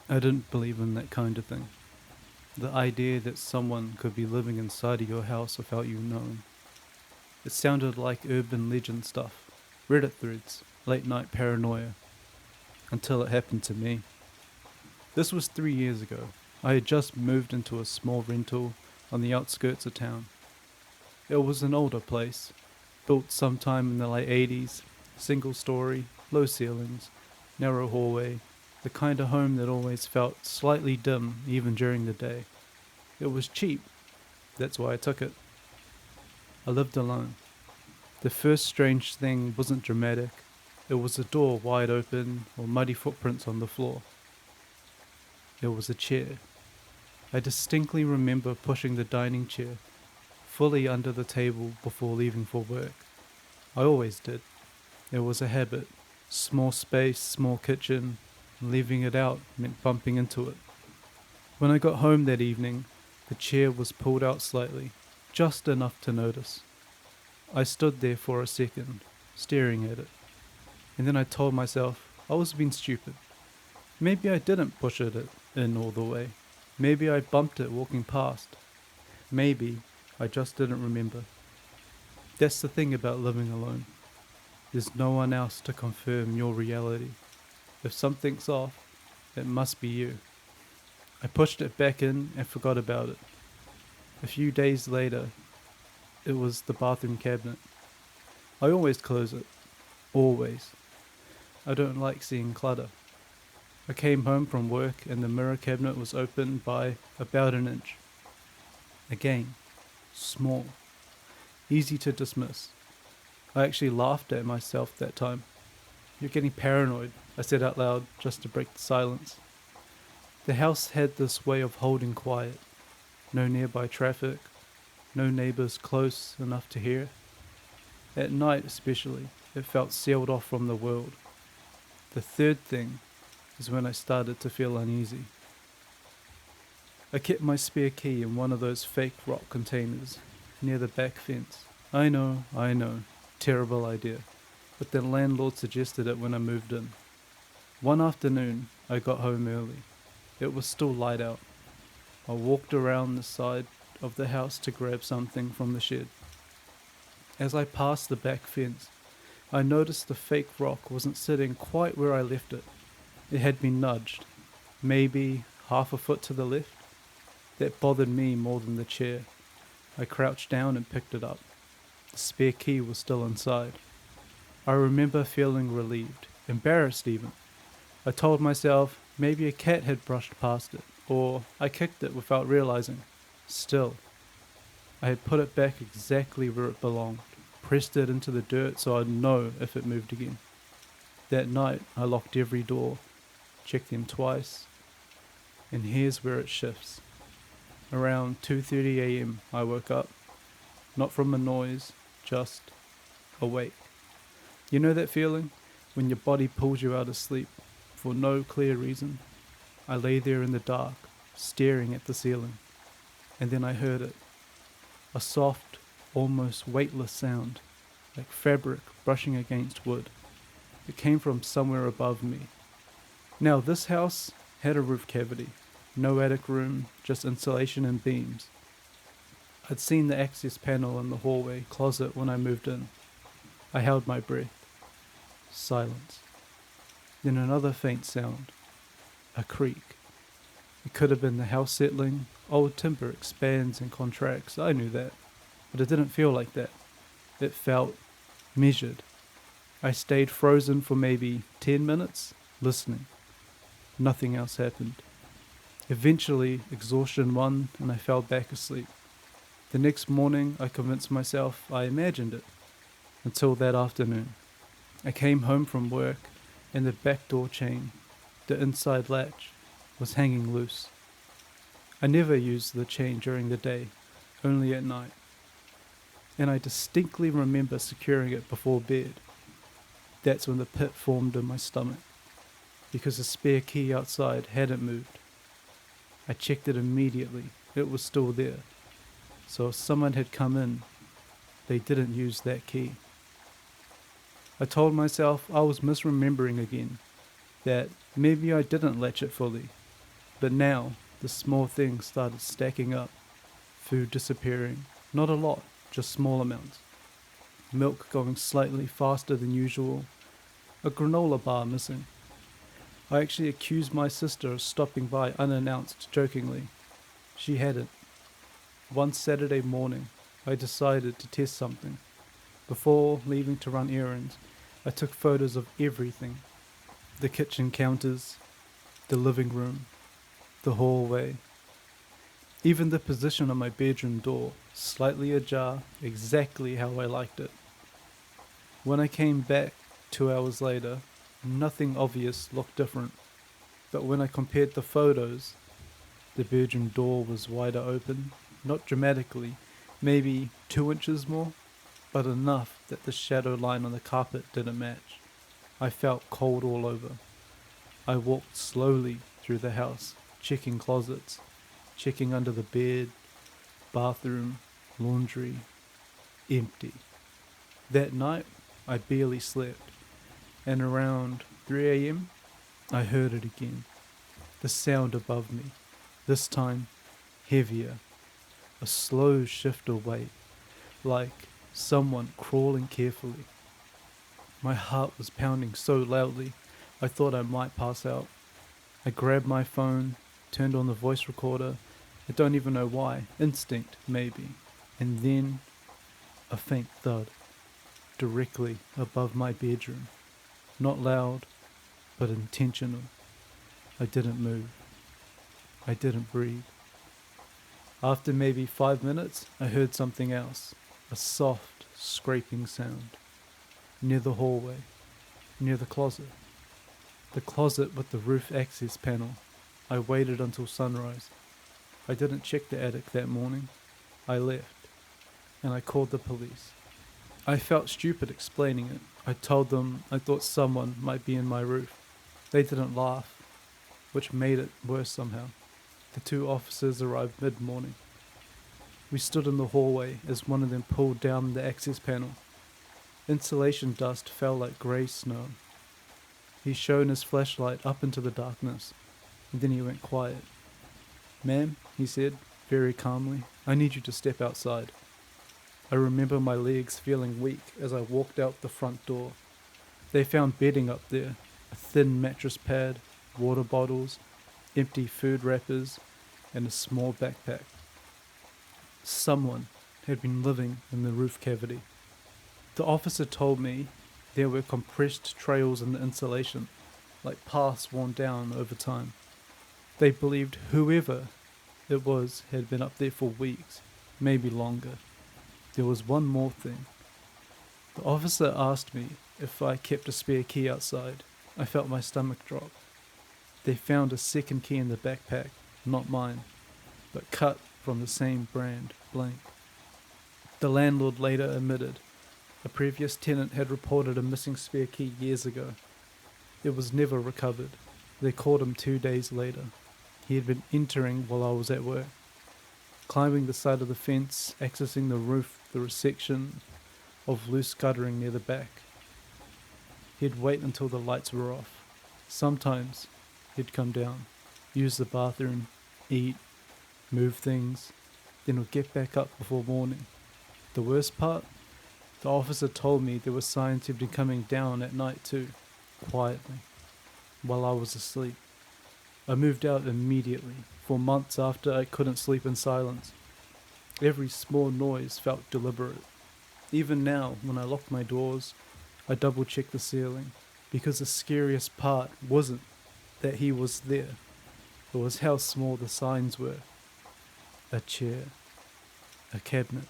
I didn't believe in that kind of thing. The idea that someone could be living inside of your house without you knowing. It sounded like urban legend stuff, Reddit threads, late night paranoia, until it happened to me. This was 3 years ago. I had just moved into a small rental on the outskirts of town. It was an older place, built sometime in the late 80s, single story, low ceilings, narrow hallway, the kind of home that always felt slightly dim even during the day. It was cheap, that's why I took it. I lived alone. The first strange thing wasn't dramatic. It was a door wide open or muddy footprints on the floor. It was a chair. I distinctly remember pushing the dining chair fully under the table before leaving for work. I always did. It was a habit. Small space, small kitchen. Leaving it out meant bumping into it. When I got home that evening, the chair was pulled out slightly, just enough to notice. I stood there for a second, staring at it, and then I told myself I was being stupid. Maybe I didn't push it in all the way. Maybe I bumped it walking past. Maybe I just didn't remember. That's the thing about living alone. There's no one else to confirm your reality. If something's off, it must be you. I pushed it back in and forgot about it. A few days later, it was the bathroom cabinet. I always close it. Always. I don't like seeing clutter. I came home from work and the mirror cabinet was open by about an inch. Again, small. Easy to dismiss. I actually laughed at myself that time. You're getting paranoid, I said out loud just to break the silence. The house had this way of holding quiet. No nearby traffic, no neighbors close enough to hear. At night especially, it felt sealed off from the world. The third thing is when I started to feel uneasy. I kept my spare key in one of those fake rock containers near the back fence. I know, terrible idea, but the landlord suggested it when I moved in. One afternoon, I got home early. It was still light out. I walked around the side of the house to grab something from the shed. As I passed the back fence, I noticed the fake rock wasn't sitting quite where I left it. It had been nudged, maybe half a foot to the left. That bothered me more than the chair. I crouched down and picked it up. The spare key was still inside. I remember feeling relieved, embarrassed even. I told myself maybe a cat had brushed past it, or I kicked it without realizing. Still, I had put it back exactly where it belonged, pressed it into the dirt so I'd know if it moved again. That night, I locked every door, checked them twice, and here's where it shifts. Around 2:30 a.m. I woke up, not from a noise, just awake. You know that feeling when your body pulls you out of sleep for no clear reason? I lay there in the dark, staring at the ceiling, and then I heard it. A soft, almost weightless sound, like fabric brushing against wood. It came from somewhere above me. Now, this house had a roof cavity, no attic room, just insulation and beams. I'd seen the access panel in the hallway closet when I moved in. I held my breath. Silence. Then another faint sound. A creak. It could have been the house settling. Old timber expands and contracts, I knew that. But it didn't feel like that. It felt measured. I stayed frozen for maybe 10 minutes, listening. Nothing else happened. Eventually, exhaustion won and I fell back asleep. The next morning, I convinced myself I imagined it. Until that afternoon. I came home from work and the back door chain, the inside latch, was hanging loose. I never used the chain during the day, only at night. And I distinctly remember securing it before bed. That's when the pit formed in my stomach, because the spare key outside hadn't moved. I checked it immediately. It was still there. So if someone had come in, they didn't use that key. I told myself I was misremembering again, that maybe I didn't latch it fully. But now, the small things started stacking up. Food disappearing. Not a lot, just small amounts. Milk going slightly faster than usual. A granola bar missing. I actually accused my sister of stopping by unannounced jokingly. She hadn't. One Saturday morning, I decided to test something. Before leaving to run errands, I took photos of everything. The kitchen counters, the living room, the hallway, even the position of my bedroom door, slightly ajar, exactly how I liked it. When I came back 2 hours later, nothing obvious looked different. But when I compared the photos, the bedroom door was wider open, not dramatically, maybe 2 inches more, but enough that the shadow line on the carpet didn't match. I felt cold all over. I walked slowly through the house, checking closets, checking under the bed, bathroom, laundry, empty. That night, I barely slept, and around 3 a.m., I heard it again. The sound above me, this time heavier, a slow shift of weight, like someone crawling carefully. My heart was pounding so loudly, I thought I might pass out. I grabbed my phone, turned on the voice recorder. I don't even know why. Instinct, maybe. And then a faint thud directly above my bedroom. Not loud, but intentional. I didn't move. I didn't breathe. After maybe 5 minutes, I heard something else. A soft, scraping sound. Near the hallway. Near the closet. The closet with the roof access panel. I waited until sunrise. I didn't check the attic that morning. I left, and I called the police. I felt stupid explaining it. I told them I thought someone might be in my roof. They didn't laugh, which made it worse somehow. The 2 officers arrived mid-morning. We stood in the hallway as one of them pulled down the access panel. Insulation dust fell like grey snow. He shone his flashlight up into the darkness, and then he went quiet. "Ma'am," he said, very calmly, "I need you to step outside." I remember my legs feeling weak as I walked out the front door. They found bedding up there, a thin mattress pad, water bottles, empty food wrappers, and a small backpack. Someone had been living in the roof cavity. The officer told me there were compressed trails in the insulation, like paths worn down over time. They believed whoever it was had been up there for weeks, maybe longer. There was one more thing. The officer asked me if I kept a spare key outside. I felt my stomach drop. They found a second key in the backpack, not mine, but cut from the same brand, blank. The landlord later admitted a previous tenant had reported a missing spare key years ago. It was never recovered. They called him 2 days later. He had been entering while I was at work, climbing the side of the fence, accessing the roof, the section of loose guttering near the back. He'd wait until the lights were off. Sometimes he'd come down, use the bathroom, eat, move things, then would get back up before morning. The worst part? The officer told me there were signs he'd been coming down at night too, quietly, while I was asleep. I moved out immediately. For months after, I couldn't sleep in silence. Every small noise felt deliberate. Even now, when I lock my doors, I double-check the ceiling, because the scariest part wasn't that he was there. It was how small the signs were. A chair, a cabinet,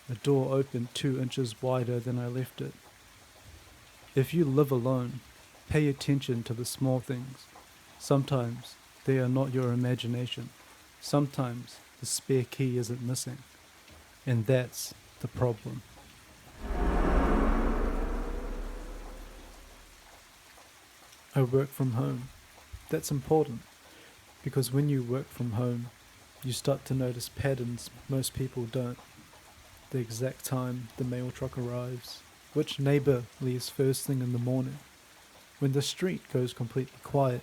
a door opened 2 inches wider than I left it. If you live alone, pay attention to the small things. Sometimes they are not your imagination. Sometimes the spare key isn't missing. And that's the problem. I work from home. That's important, because when you work from home, you start to notice patterns most people don't. The exact time the mail truck arrives, which neighbour leaves first thing in the morning, when the street goes completely quiet,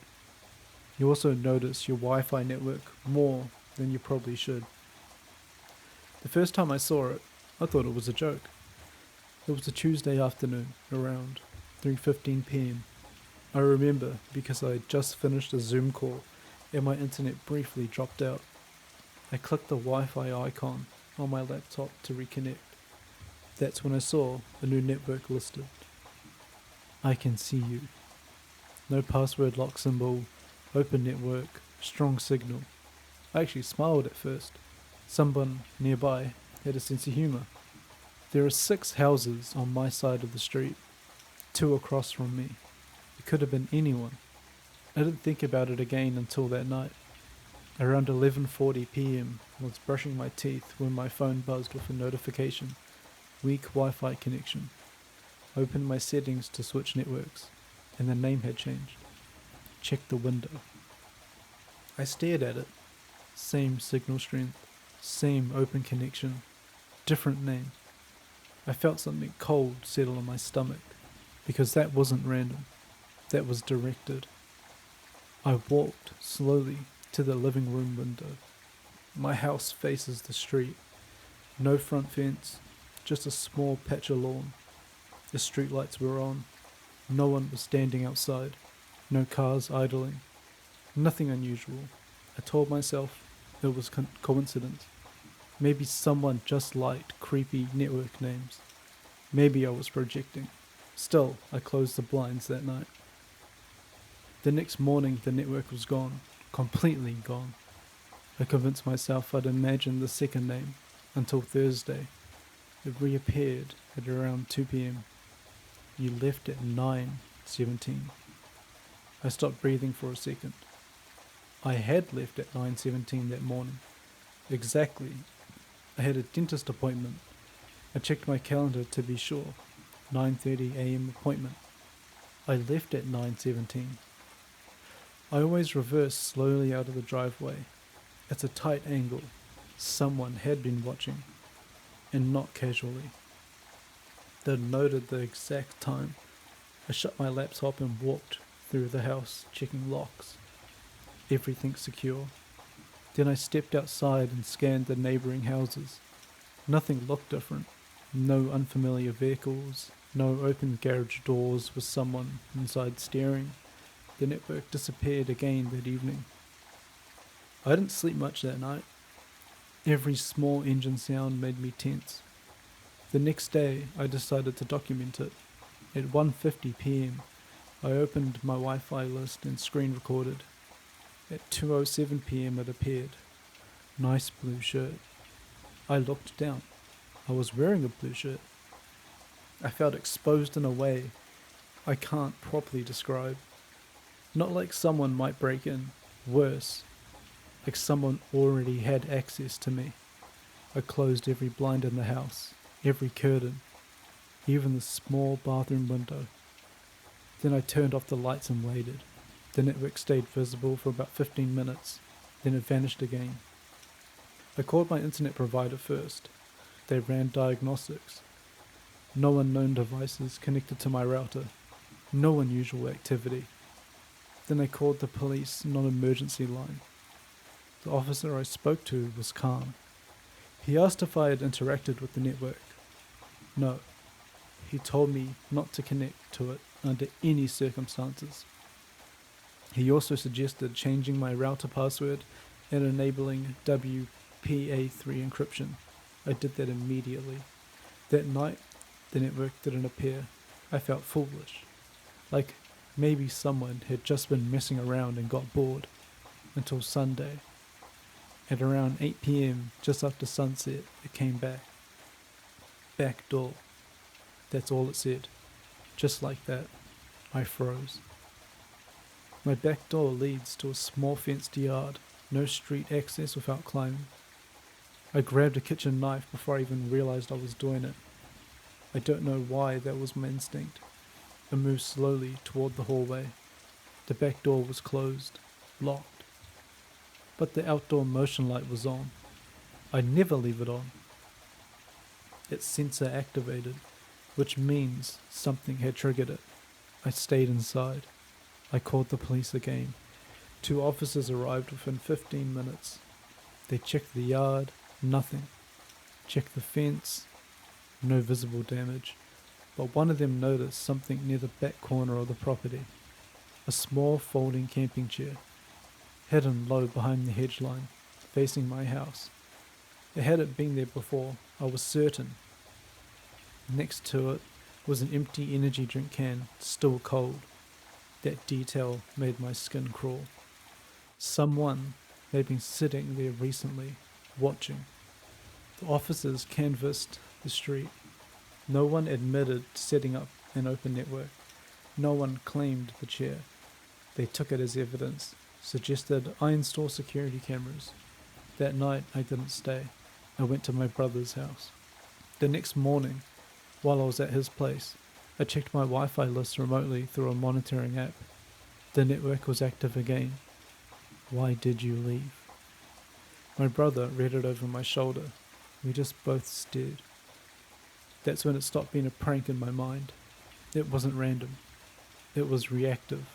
You also notice your Wi-Fi network more than you probably should. The first time I saw it, I thought it was a joke. It was a Tuesday afternoon, around 3:15 p.m. I remember because I had just finished a Zoom call and my internet briefly dropped out. I clicked the Wi-Fi icon on my laptop to reconnect. That's when I saw a new network listed. I can see you. No password lock symbol, open network, strong signal. I actually smiled at first. Someone nearby had a sense of humour. There are 6 houses on my side of the street, 2 across from me. It could have been anyone. I didn't think about it again until that night. Around 11:40 p.m. I was brushing my teeth when my phone buzzed with a notification. Weak Wi-Fi connection. I opened my settings to switch networks, and the name had changed. Checked the window. I stared at it. Same signal strength, same open connection, different name. I felt something cold settle in my stomach, because that wasn't random. That was directed. I walked slowly to the living room window. My house faces the street. No front fence, just a small patch of lawn. The streetlights were on. No one was standing outside. No cars idling. Nothing unusual. I told myself it was coincidence. Maybe someone just liked creepy network names. Maybe I was projecting. Still, I closed the blinds that night. The next morning, the network was gone. Completely gone. I convinced myself I'd imagined the second name until Thursday. It reappeared at around 2 p.m. You left at 9:17. I stopped breathing for a second. I had left at 9:17 that morning. Exactly. I had a dentist appointment. I checked my calendar to be sure. 9:30 a.m. appointment. I left at 9:17. I always reverse slowly out of the driveway. It's a tight angle. Someone had been watching, and not casually. They'd noted the exact time. I shut my laptop and walked through the house, checking locks. Everything secure. Then I stepped outside and scanned the neighbouring houses. Nothing looked different. No unfamiliar vehicles, no open garage doors with someone inside staring. The network disappeared again that evening. I didn't sleep much that night. Every small engine sound made me tense. The next day, I decided to document it. At 1:50 p.m., I opened my Wi-Fi list and screen recorded. At 2:07 p.m. it appeared. Nice blue shirt. I looked down. I was wearing a blue shirt. I felt exposed in a way I can't properly describe. Not like someone might break in. Worse, like someone already had access to me. I closed every blind in the house, every curtain, even the small bathroom window. Then I turned off the lights and waited. The network stayed visible for about 15 minutes, then it vanished again. I called my internet provider first. They ran diagnostics. No unknown devices connected to my router. No unusual activity. Then I called the police non-emergency line. The officer I spoke to was calm. He asked if I had interacted with the network. No. He told me not to connect to it under any circumstances. He also suggested changing my router password and enabling WPA3 encryption. I did that immediately. That night, the network didn't appear. I felt foolish. Like maybe someone had just been messing around and got bored. Until Sunday. At around 8 p.m, just after sunset, it came back. Back door. That's all it said. Just like that, I froze. My back door leads to a small fenced yard. No street access without climbing. I grabbed a kitchen knife before I even realized I was doing it. I don't know why that was my instinct. I moved slowly toward the hallway. The back door was closed, locked. But the outdoor motion light was on. I never leave it on. It's sensor activated, which means something had triggered it. I stayed inside. I called the police again. 2 officers arrived within 15 minutes. They checked the yard, nothing. Checked the fence, no visible damage. But one of them noticed something near the back corner of the property. A small folding camping chair, hidden low behind the hedge line, facing my house. It hadn't been there before, I was certain. Next to it was an empty energy drink can, still cold. That detail made my skin crawl. Someone had been sitting there recently, watching. The officers canvassed the street. No one admitted setting up an open network. No one claimed the chair. They took it as evidence, suggested I install security cameras. That night I didn't stay. I went to my brother's house. The next morning, while I was at his place, I checked my Wi-Fi list remotely through a monitoring app. The network was active again. Why did you leave? My brother read it over my shoulder. We just both stared. That's when it stopped being a prank in my mind. It wasn't random. It was reactive.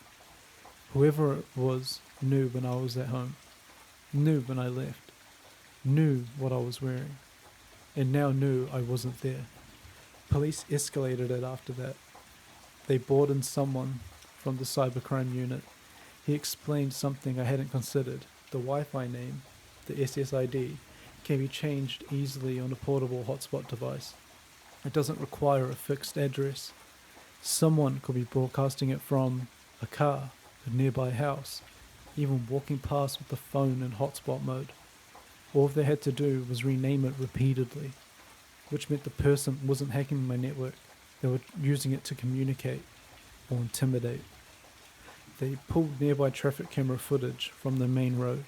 Whoever it was knew when I was at home, knew when I left, knew what I was wearing, and now knew I wasn't there. Police escalated it after that. They brought in someone from the cybercrime unit. He explained something I hadn't considered. The Wi-Fi name, the SSID, can be changed easily on a portable hotspot device. It doesn't require a fixed address. Someone could be broadcasting it from a car, a nearby house, even walking past with the phone in hotspot mode. All they had to do was rename it repeatedly, which meant the person wasn't hacking my network. They were using it to communicate or intimidate. They pulled nearby traffic camera footage from the main road.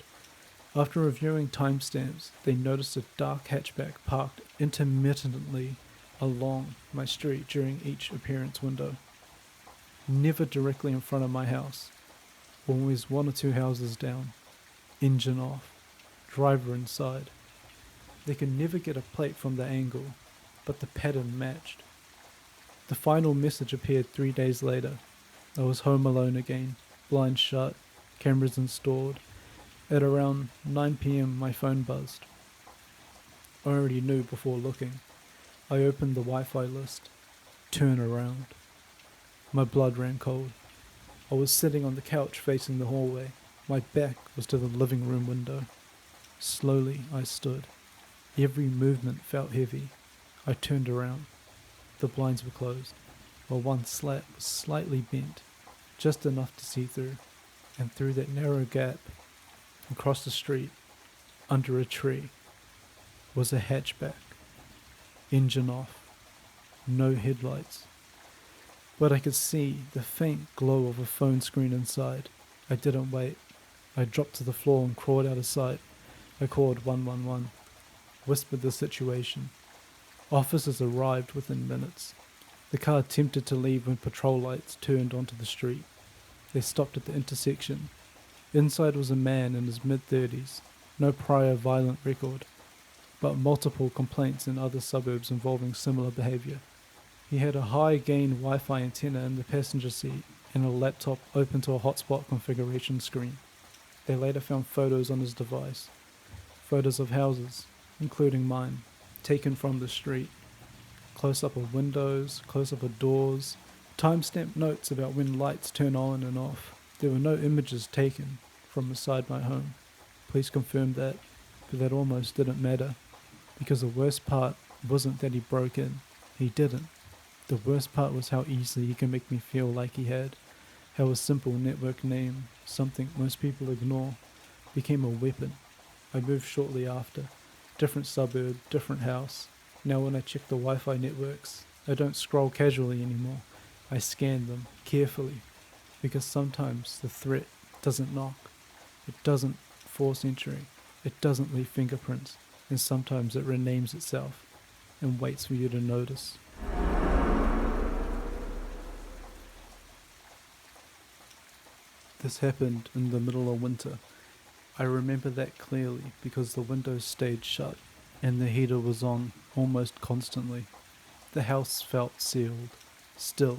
After reviewing timestamps, they noticed a dark hatchback parked intermittently along my street during each appearance window. Never directly in front of my house, always 1 or 2 houses down, engine off, driver inside. They could never get a plate from the angle, but the pattern matched. The final message appeared 3 days later. I was home alone again, blinds shut, cameras installed. At around 9 p.m. my phone buzzed. I already knew before looking. I opened the Wi-Fi list. Turn around. My blood ran cold. I was sitting on the couch facing the hallway. My back was to the living room window. Slowly I stood. Every movement felt heavy. I turned around. The blinds were closed, while one slat was slightly bent, just enough to see through. And through that narrow gap, across the street, under a tree, was a hatchback. Engine off. No headlights. But I could see the faint glow of a phone screen inside. I didn't wait. I dropped to the floor and crawled out of sight. I called 111, whispered the situation. Officers arrived within minutes. The car attempted to leave when patrol lights turned onto the street. They stopped at the intersection. Inside was a man in his mid-30s, no prior violent record, but multiple complaints in other suburbs involving similar behavior. He had a high-gain Wi-Fi antenna in the passenger seat and a laptop open to a hotspot configuration screen. They later found photos on his device, photos of houses, including mine, taken from the street, close-up of windows, close-up of doors, timestamp notes about when lights turn on and off. There were no images taken from inside my home. Police confirmed that, but that almost didn't matter, because the worst part wasn't that he broke in. He didn't. The worst part was how easily he could make me feel like he had. How a simple network name, something most people ignore, became a weapon. I moved shortly after. Different suburb, different house. Now when I check the Wi-Fi networks, I don't scroll casually anymore. I scan them carefully, because sometimes the threat doesn't knock. It doesn't force entry. It doesn't leave fingerprints. And sometimes it renames itself and waits for you to notice. This happened in the middle of winter. I remember that clearly because the windows stayed shut and the heater was on almost constantly. The house felt sealed, still,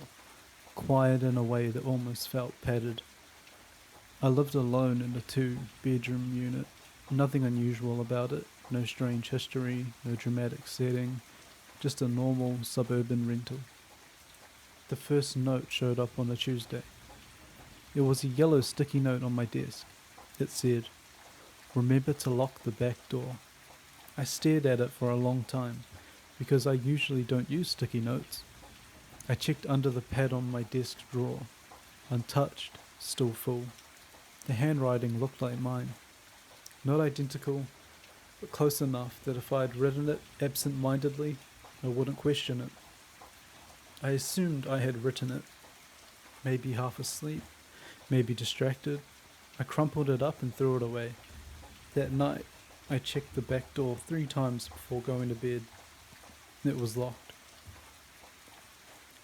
quiet in a way that almost felt padded. I lived alone in a 2-bedroom unit. Nothing unusual about it, no strange history, no dramatic setting, just a normal suburban rental. The first note showed up on a Tuesday. It was a yellow sticky note on my desk. It said, "Remember to lock the back door." I stared at it for a long time, because I usually don't use sticky notes. I checked under the pad on my desk drawer. Untouched, still full. The handwriting looked like mine. Not identical, but close enough that if I had written it absent-mindedly, I wouldn't question it. I assumed I had written it. Maybe half asleep, maybe distracted. I crumpled it up and threw it away. That night, I checked the back door 3 times before going to bed. It was locked.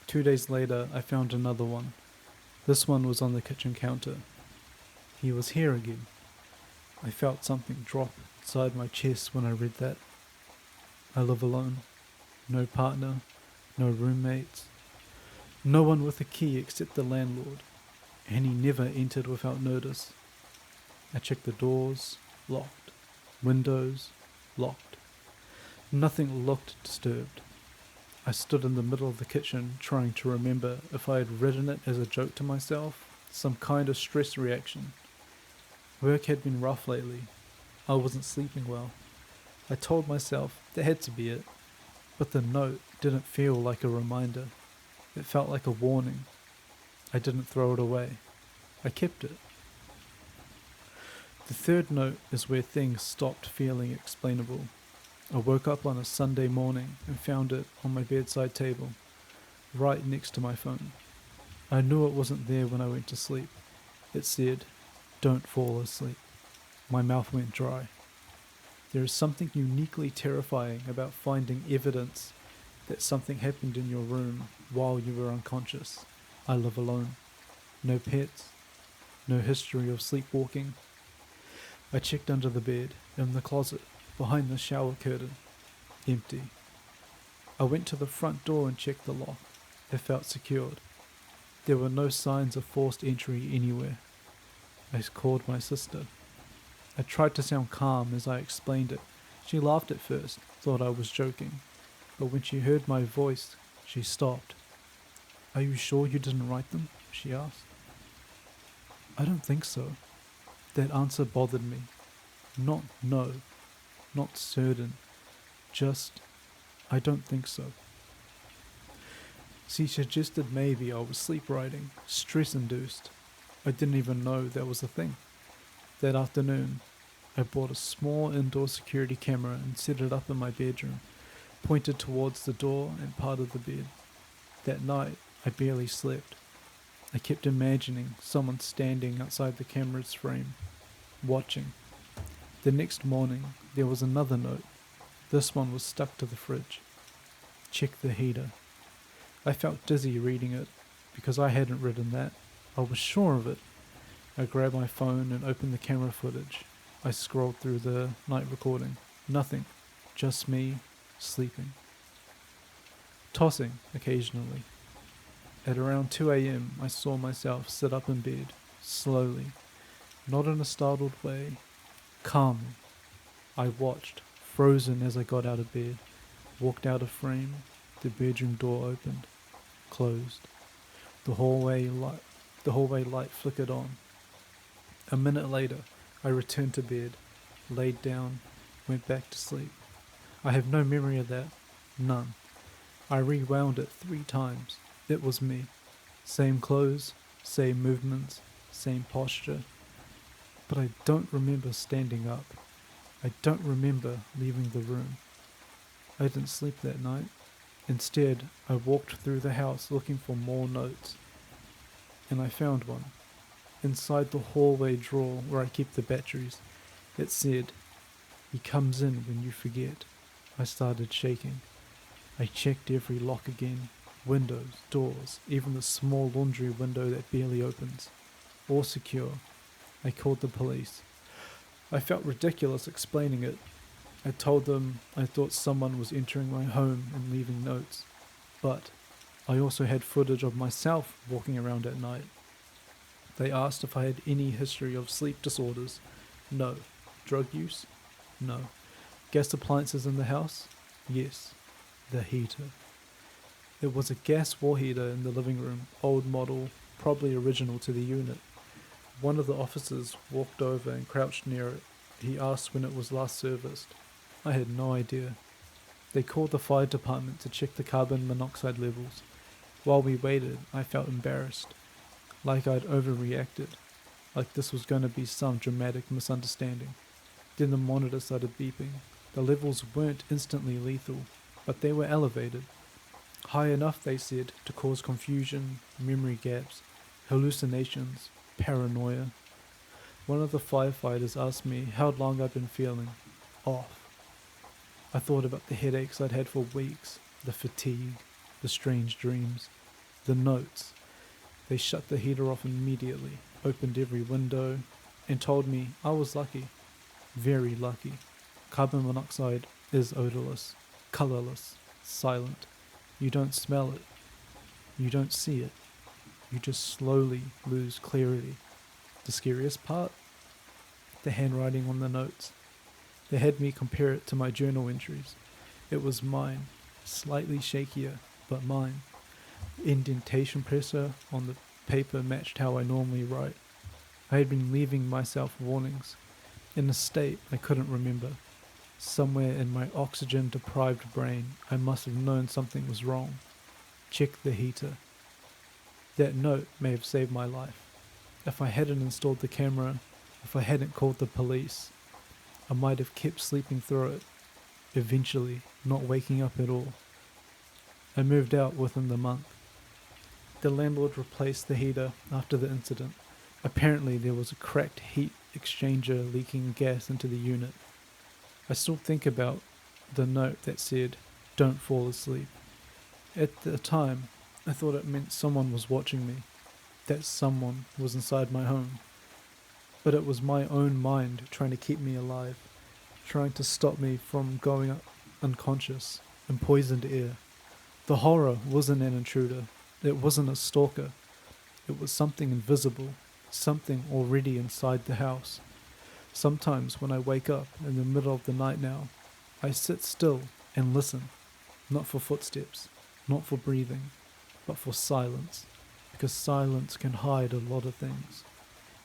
2 days later, I found another one. This one was on the kitchen counter. He was here again. I felt something drop inside my chest when I read that. I live alone. No partner, no roommates, no one with a key except the landlord, and he never entered without notice. I checked the doors, locked. Windows, locked. Nothing looked disturbed. I stood in the middle of the kitchen trying to remember if I had written it as a joke to myself, some kind of stress reaction. Work had been rough lately. I wasn't sleeping well. I told myself that had to be it, but the note didn't feel like a reminder. It felt like a warning. I didn't throw it away. I kept it. The third note is where things stopped feeling explainable. I woke up on a Sunday morning and found it on my bedside table, right next to my phone. I knew it wasn't there when I went to sleep. It said, "Don't fall asleep." My mouth went dry. There is something uniquely terrifying about finding evidence that something happened in your room while you were unconscious. I live alone. No pets. No history of sleepwalking. I checked under the bed, in the closet, behind the shower curtain. Empty. I went to the front door and checked the lock. It felt secured. There were no signs of forced entry anywhere. I called my sister. I tried to sound calm as I explained it. She laughed at first, thought I was joking, but when she heard my voice, she stopped. "Are you sure you didn't write them?" she asked. "I don't think so." That answer bothered me. Not no, not certain, just I don't think so. She suggested maybe I was sleep writing, stress-induced. I didn't even know that was a thing. That afternoon, I bought a small indoor security camera and set it up in my bedroom, pointed towards the door and part of the bed. That night, I barely slept. I kept imagining someone standing outside the camera's frame, watching. The next morning, there was another note. This one was stuck to the fridge. "Check the heater." I felt dizzy reading it, because I hadn't written that. I was sure of it. I grabbed my phone and opened the camera footage. I scrolled through the night recording. Nothing. Just me, sleeping. Tossing, occasionally. At around 2 a.m., I saw myself sit up in bed, slowly, not in a startled way, calmly. I watched, frozen as I got out of bed, walked out of frame, the bedroom door opened, closed. The hallway light flickered on. A minute later, I returned to bed, laid down, went back to sleep. I have no memory of that, none. I rewound it 3 times. It was me. Same clothes, same movements, same posture. But I don't remember standing up. I don't remember leaving the room. I didn't sleep that night. Instead, I walked through the house looking for more notes. And I found one. Inside the hallway drawer where I keep the batteries. It said, "He comes in when you forget." I started shaking. I checked every lock again. Windows, doors, even the small laundry window that barely opens. All secure. I called the police. I felt ridiculous explaining it. I told them I thought someone was entering my home and leaving notes. But I also had footage of myself walking around at night. They asked if I had any history of sleep disorders. No. Drug use? No. Gas appliances in the house? Yes. The heater. It was a gas wall heater in the living room, old model, probably original to the unit. One of the officers walked over and crouched near it. He asked when it was last serviced. I had no idea. They called the fire department to check the carbon monoxide levels. While we waited, I felt embarrassed, like I'd overreacted, like this was going to be some dramatic misunderstanding. Then the monitor started beeping. The levels weren't instantly lethal, but they were elevated. High enough, they said, to cause confusion, memory gaps, hallucinations, paranoia. One of the firefighters asked me how long I'd been feeling off. I thought about the headaches I'd had for weeks, the fatigue, the strange dreams, the notes. They shut the heater off immediately, opened every window, and told me I was lucky, very lucky. Carbon monoxide is odorless, colorless, silent. You don't smell it. You don't see it. You just slowly lose clarity. The scariest part? The handwriting on the notes. They had me compare it to my journal entries. It was mine, slightly shakier, but mine. The indentation pressure on the paper matched how I normally write. I had been leaving myself warnings, in a state I couldn't remember. Somewhere in my oxygen-deprived brain, I must have known something was wrong. Check the heater. That note may have saved my life. If I hadn't installed the camera, if I hadn't called the police, I might have kept sleeping through it, eventually not waking up at all. I moved out within the month. The landlord replaced the heater after the incident. Apparently there was a cracked heat exchanger leaking gas into the unit. I still think about the note that said, "Don't fall asleep." At the time, I thought it meant someone was watching me, that someone was inside my home. But it was my own mind trying to keep me alive, trying to stop me from going unconscious in poisoned air. The horror wasn't an intruder. It wasn't a stalker. It was something invisible, something already inside the house. Sometimes when I wake up in the middle of the night now, I sit still and listen, not for footsteps, not for breathing, but for silence, because silence can hide a lot of things.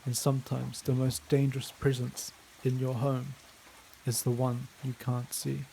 And sometimes the most dangerous presence in your home is the one you can't see.